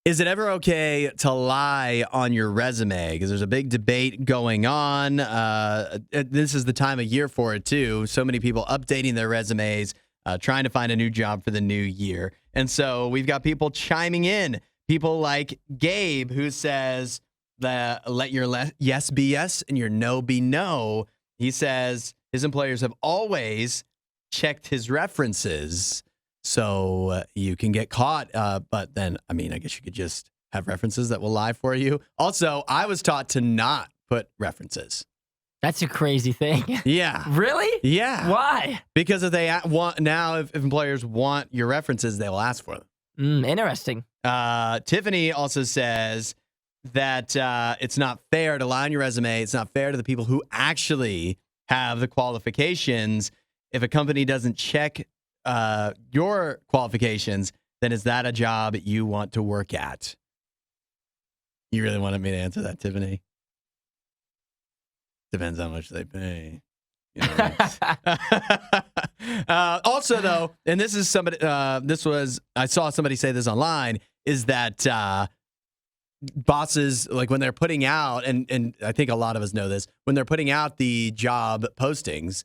Is it ever okay to lie on your resume? Because there's a big debate going on. This is the time of year for it, too. So many people updating their resumes, trying to find a new job for the new year. And so we've got people chiming in. People like Gabe, who says, let your yes be yes and your no be no. He says his employers have always checked his references. So you can get caught, but then, I mean, I guess you could just have references that will lie for you. Also, I was taught to not put references. That's a crazy thing. Yeah. Really? Yeah. Why? Because if they want now, if employers want your references, they will ask for them. Interesting. Tiffany also says that it's not fair to lie on your resume. It's not fair to the people who actually have the qualifications. If a company doesn't check your qualifications, then is that a job you want to work at? You really wanted me to answer that, Tiffany? Depends how much they pay. You know, also, though, and this is somebody. I saw somebody say this online. Is that bosses, like when they're putting out, and I think a lot of us know this, when they're putting out the job postings,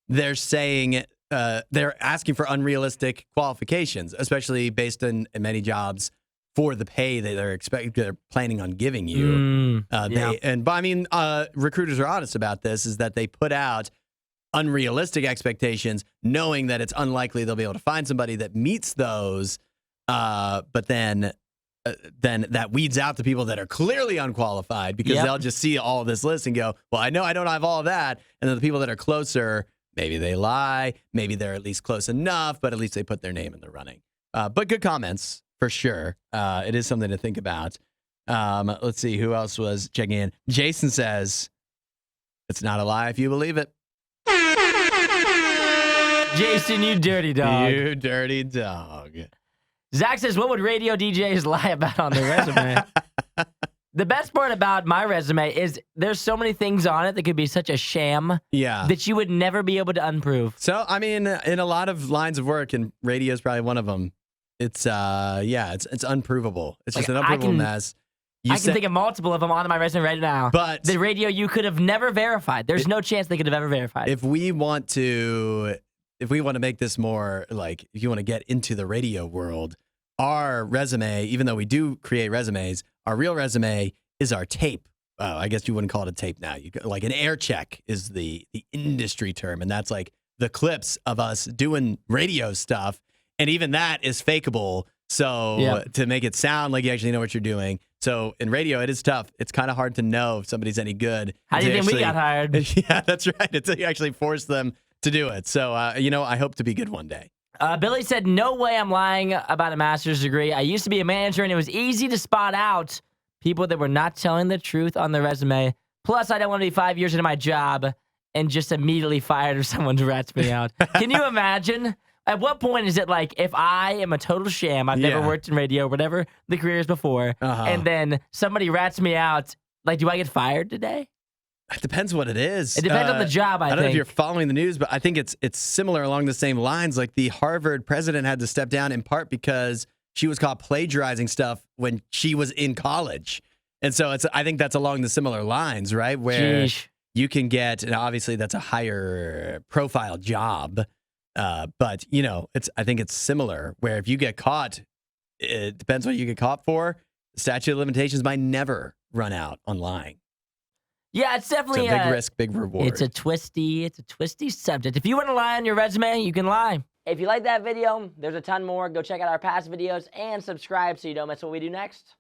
they're saying. They're asking for unrealistic qualifications, especially based in many jobs for the pay that they're planning on giving you. But I mean, recruiters are honest about this, is that they put out unrealistic expectations, knowing that it's unlikely they'll be able to find somebody that meets those. But then that weeds out the people that are clearly unqualified, because they'll just see all this list and go, well, I know I don't have all of that. And then the people that are closer, maybe they lie. Maybe they're at least close enough, but at least they put their name in the running. But good comments, for sure. It is something to think about. Let's see who else was checking in. Jason says, it's not a lie if you believe it. Jason, you dirty dog. You dirty dog. Zach says, what would radio DJs lie about on their resume? The best part about my resume is there's so many things on it that could be such a sham that you would never be able to unprove. So, I mean, in a lot of lines of work, and radio is probably one of them, it's unprovable. It's just an unprovable mess. I can think of multiple of them on my resume right now. But the radio you could have never verified. There's no chance they could have ever verified. If we want to make this more like, if you want to get into the radio world, our resume, even though we do create resumes, our real resume is our tape. I guess you wouldn't call it a tape now. Like an air check is the industry term, and that's like the clips of us doing radio stuff. And even that is fakeable. So to make it sound like you actually know what you're doing. So in radio, it is tough. It's kind of hard to know if somebody's any good. How do you think we got hired? Yeah, that's right. Until you actually force them to do it. So, I hope to be good one day. Billy said, no way I'm lying about a master's degree. I used to be a manager, and it was easy to spot out people that were not telling the truth on their resume. Plus, I don't want to be 5 years into my job and just immediately fired if someone rats me out. Can you imagine? At what point is it like, if I am a total sham, I've never worked in radio, whatever the career is before, and then somebody rats me out, like, do I get fired today? It depends what it is. It depends on the job, I think. I don't know if you're following the news, but I think it's similar along the same lines. Like the Harvard president had to step down in part because she was caught plagiarizing stuff when she was in college. And so I think that's along the similar lines, right? Where you can get, and obviously that's a higher profile job. But I think it's similar where if you get caught, it depends what you get caught for. The statute of limitations might never run out on lying. Yeah, it's definitely a big risk, big reward. It's a twisty subject. If you want to lie on your resume, you can lie. If you like that video, there's a ton more. Go check out our past videos and subscribe so you don't miss what we do next.